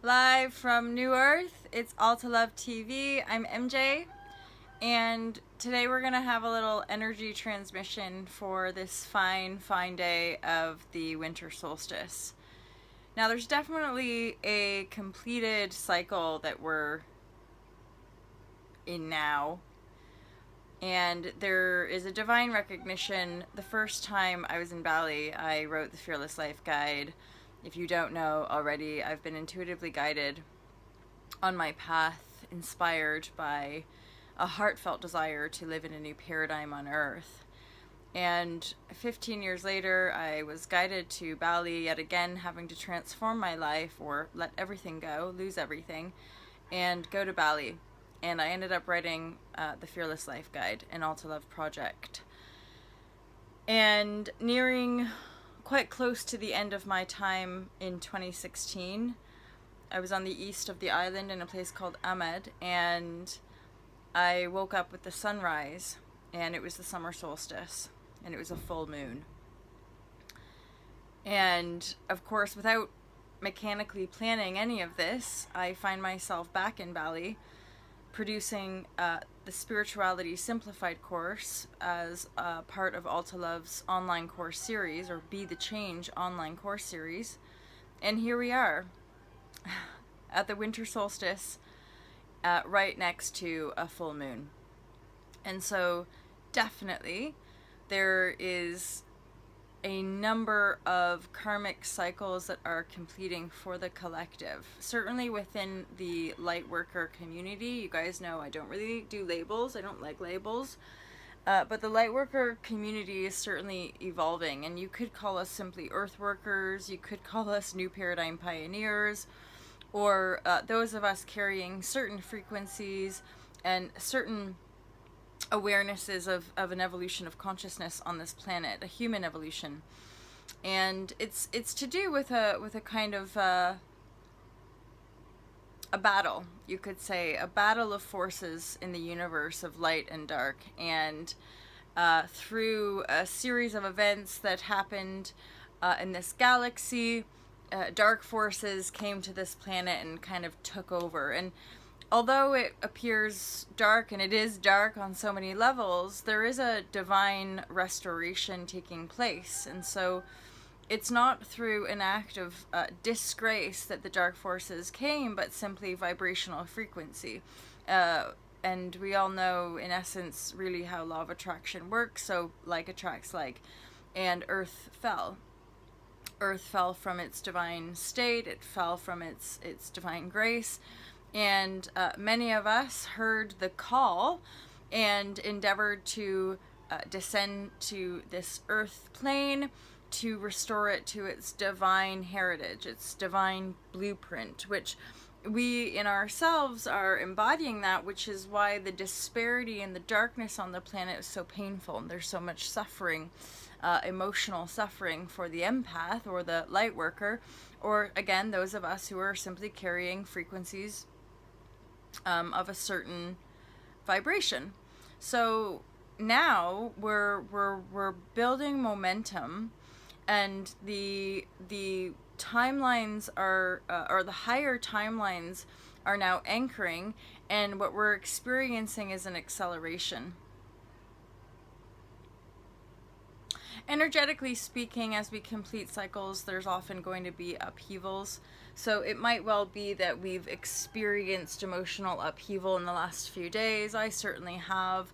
Live from New Earth, it's All to Love TV. I'm MJ, and today we're going to have a little energy transmission for this fine day of the winter solstice. Now, there's definitely a completed cycle that we're in now, and there is a divine recognition. The first time I was in Bali, I wrote the Fearless Life Guide. If you don't know already, I've been intuitively guided on my path, inspired by a heartfelt desire to live in a new paradigm on Earth. And 15 years later, I was guided to Bali yet again, having to transform my life or let everything go, lose everything, and go to Bali. And I ended up writing the Fearless Life Guide, an All to Love project. And nearing quite close to the end of my time in 2016, I was on the east of the island in a place called Ahmed, and I woke up with the sunrise, and it was the summer solstice, and it was a full moon. And of course, without mechanically planning any of this, I find myself back in Bali producing the Spirituality Simplified course as part of All to Love's online course series, or Be the Change online course series. And here we are at the winter solstice, right next to a full moon. And so definitely there is a number of karmic cycles that are completing for the collective. Certainly within the light worker community, you guys know I don't really do labels. I don't like labels. But the light worker community is certainly evolving, and you could call us simply earth workers, you could call us new paradigm pioneers, or those of us carrying certain frequencies and certain awarenesses of an evolution of consciousness on this planet, a human evolution. And it's to do with a kind of a battle, you could say, a battle of forces in the universe of light and dark. And through a series of events that happened in this galaxy, dark forces came to this planet and kind of took over. And although it appears dark, and it is dark on so many levels, there is a divine restoration taking place. And so it's not through an act of disgrace that the dark forces came, but simply vibrational frequency. And we all know, in essence, really how law of attraction works. So like attracts like. And Earth fell. Earth fell from its divine state. It fell from its divine grace. And many of us heard the call and endeavored to descend to this earth plane to restore it to its divine heritage, its divine blueprint, which we in ourselves are embodying that, which is why the disparity and the darkness on the planet is so painful, and there's so much suffering, emotional suffering for the empath or the light worker, or again, those of us who are simply carrying frequencies of a certain vibration. So now we're building momentum, and the timelines are or the higher timelines are now anchoring, and what we're experiencing is an acceleration. Energetically speaking, as we complete cycles, there's often going to be upheavals. So it might well be that we've experienced emotional upheaval in the last few days. I certainly have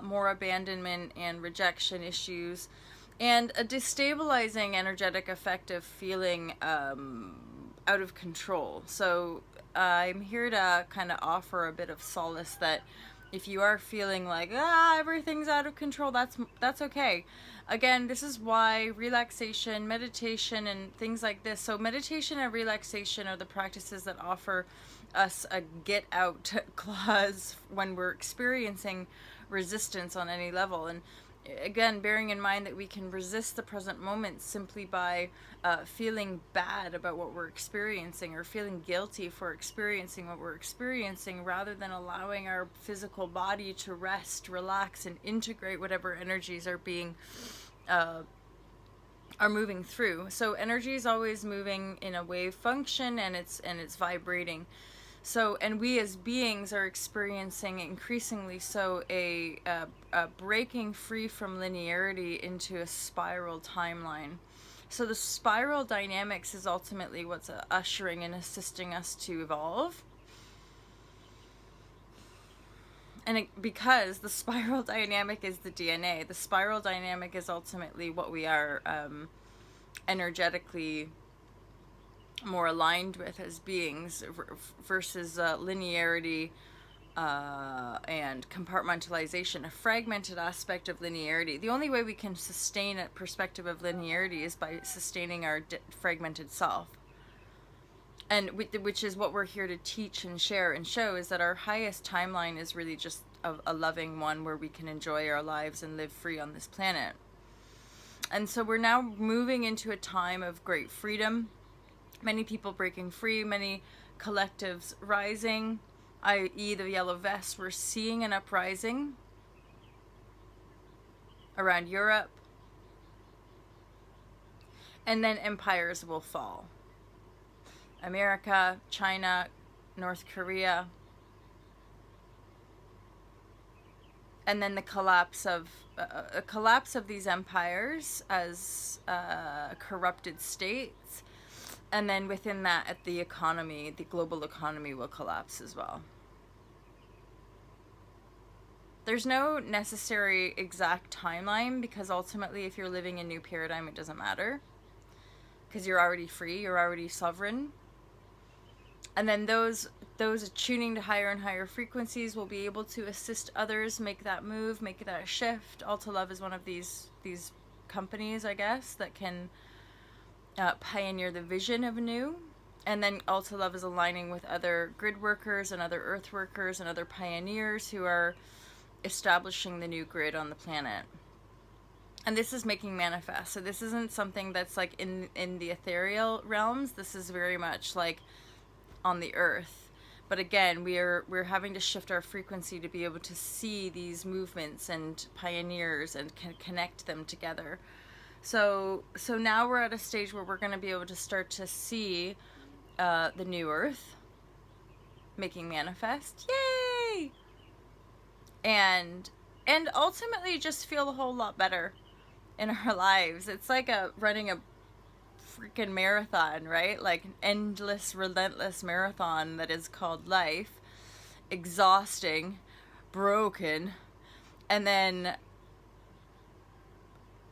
more abandonment and rejection issues, and a destabilizing energetic effect of feeling out of control. So I'm here to kind of offer a bit of solace that if you are feeling like, everything's out of control, that's okay. Again, this is why relaxation, meditation, and things like this. So meditation and relaxation are the practices that offer us a get out clause when we're experiencing resistance on any level. And again, bearing in mind that we can resist the present moment simply by feeling bad about what we're experiencing, or feeling guilty for experiencing what we're experiencing, rather than allowing our physical body to rest, relax, and integrate whatever energies are being are moving through. So energy is always moving in a wave function, and it's vibrating. So, and we as beings are experiencing increasingly so a breaking free from linearity into a spiral timeline. So the spiral dynamics is ultimately what's ushering and assisting us to evolve. And because the spiral dynamic is the DNA, the spiral dynamic is ultimately what we are energetically more aligned with as beings versus linearity and compartmentalization, a fragmented aspect of linearity. The only way we can sustain a perspective of linearity is by sustaining our fragmented self. And which is what we're here to teach and share and show, is that our highest timeline is really just a loving one where we can enjoy our lives and live free on this planet. And so we're now moving into a time of great freedom. Many people breaking free, many collectives rising, i.e. the yellow vests. We're seeing an uprising around Europe. And then empires will fall. America, China, North Korea. And then the collapse of these empires as corrupted states. And then within that, the economy, the global economy will collapse as well. There's no necessary exact timeline, because ultimately if you're living a new paradigm, it doesn't matter. Because you're already free, you're already sovereign. And then those attuning to higher and higher frequencies will be able to assist others make that move, make that shift. Alta Love is one of these companies, I guess, that can pioneer the vision of new. And then Alta Love is aligning with other grid workers and other earth workers and other pioneers who are establishing the new grid on the planet. And this is making manifest. So this isn't something that's like in the ethereal realms. This is very much like on the earth. But again, we're having to shift our frequency to be able to see these movements and pioneers and connect them together. So now we're at a stage where we're going to be able to start to see the new earth making manifest. Yay! And ultimately just feel a whole lot better in our lives. It's like running a freaking marathon, right? Like an endless, relentless marathon that is called life. Exhausting, broken, and then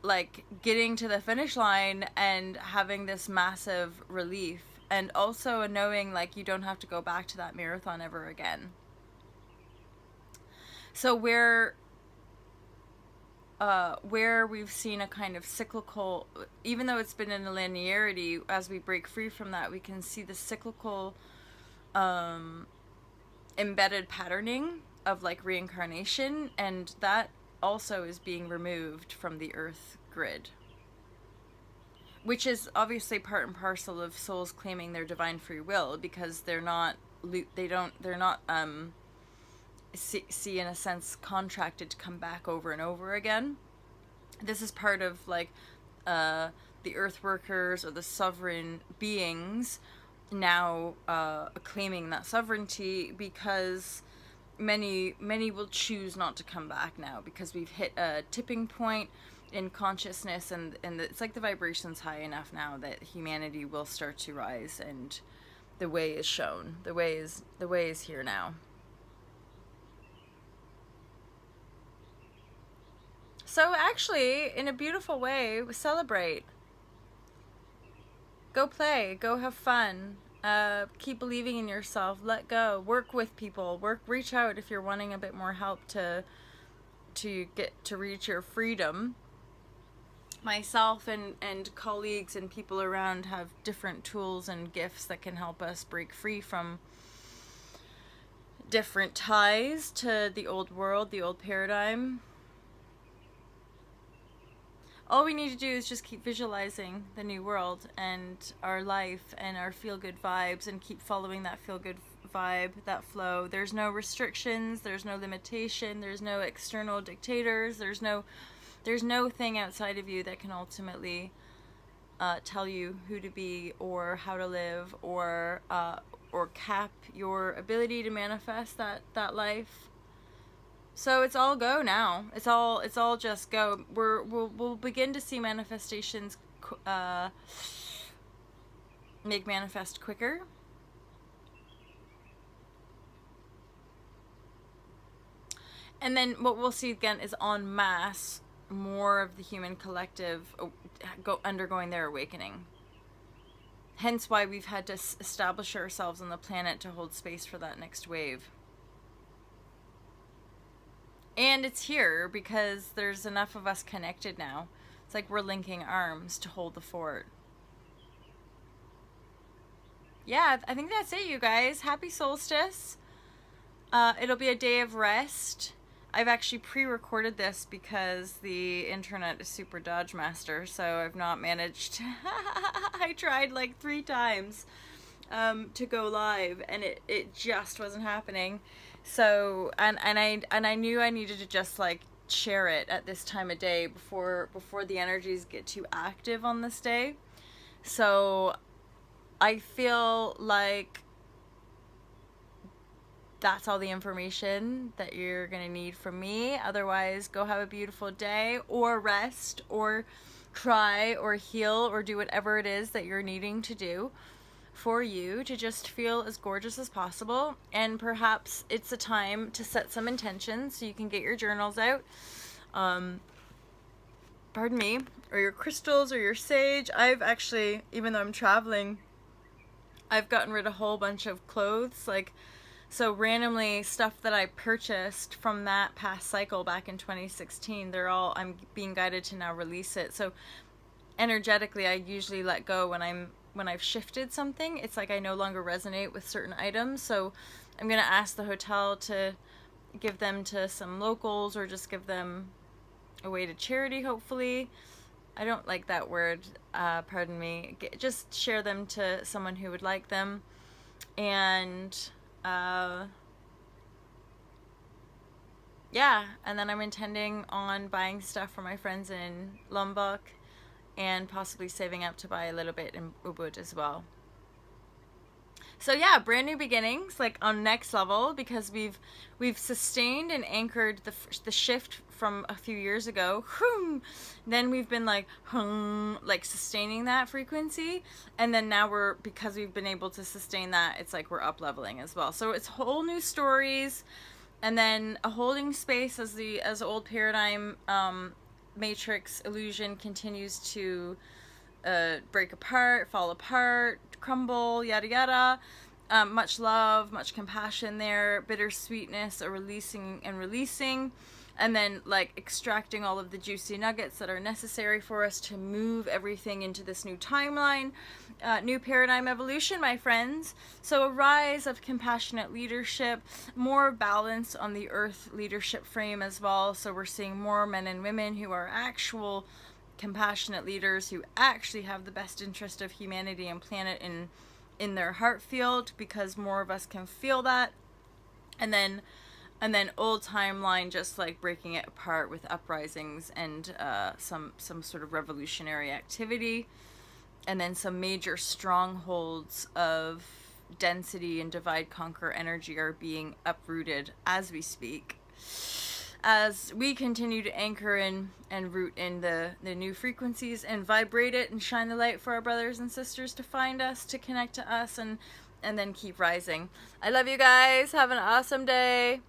like getting to the finish line and having this massive relief, and also knowing like you don't have to go back to that marathon ever again. So where we've seen a kind of cyclical, even though it's been in a linearity, as we break free from that, we can see the cyclical embedded patterning of like reincarnation, and that also is being removed from the earth grid, which is obviously part and parcel of souls claiming their divine free will, because they're not see in a sense contracted to come back over and over again. This is part of like the earth workers or the sovereign beings now claiming that sovereignty, because many will choose not to come back now, because we've hit a tipping point in consciousness, and it's like the vibration's high enough now that humanity will start to rise, and the way is shown. The way is here now. So actually, in a beautiful way, celebrate. Go play, go have fun, keep believing in yourself, let go, work with people, reach out if you're wanting a bit more help to get to reach your freedom. Myself and colleagues and people around have different tools and gifts that can help us break free from different ties to the old world, the old paradigm. All we need to do is just keep visualizing the new world and our life and our feel-good vibes, and keep following that feel-good vibe, that flow. There's no restrictions, there's no limitation, there's no external dictators, there's no thing outside of you that can ultimately tell you who to be or how to live, or cap your ability to manifest that life. So it's all go now. It's all just go. We'll begin to see manifestations make manifest quicker. And then what we'll see again is en masse more of the human collective undergoing their awakening. Hence why we've had to establish ourselves on the planet to hold space for that next wave. And it's here because there's enough of us connected now. It's like we're linking arms to hold the fort. Yeah, I think that's it, you guys. Happy solstice. It'll be a day of rest. I've actually pre-recorded this because the internet is super Dodge Master, so I've not managed. I tried like 3 times to go live, and it just wasn't happening. So and I knew I needed to just like share it at this time of day before the energies get too active on this day. So I feel like that's all the information that you're going to need from me. Otherwise, go have a beautiful day, or rest, or cry, or heal, or do whatever it is that you're needing to do for you to just feel as gorgeous as possible. And perhaps it's a time to set some intentions so you can get your journals out. Pardon me. Or your crystals, or your sage. I've actually, even though I'm traveling, I've gotten rid of a whole bunch of clothes, like, so randomly stuff that I purchased from that past cycle back in 2016, I'm being guided to now release it. So energetically, I usually let go when I've shifted something. It's like I no longer resonate with certain items. So I'm going to ask the hotel to give them to some locals, or just give them away to charity, hopefully. I don't like that word, pardon me. Just share them to someone who would like them. And yeah, and then I'm intending on buying stuff for my friends in Lombok, and possibly saving up to buy a little bit in Ubud as well. So yeah, brand new beginnings, like on next level, because we've sustained and anchored the shift from a few years ago. Then we've been like sustaining that frequency, and then now because we've been able to sustain that, it's like we're up leveling as well. So it's whole new stories, and then a holding space as the old paradigm matrix illusion continues to break apart, fall apart, crumble, yada yada. Much love, much compassion there, bittersweetness, a releasing, and then like extracting all of the juicy nuggets that are necessary for us to move everything into this new timeline, new paradigm evolution, my friends. So a rise of compassionate leadership, more balance on the earth leadership frame as well. So we're seeing more men and women who are actual compassionate leaders, who actually have the best interest of humanity and planet in their heart field, because more of us can feel that. And then old timeline, just like breaking it apart with uprisings and some sort of revolutionary activity, and then some major strongholds of density and divide conquer energy are being uprooted as we speak, as we continue to anchor in and root in the new frequencies and vibrate it and shine the light for our brothers and sisters to find us, to connect to us, and then keep rising. I love you guys. Have an awesome day.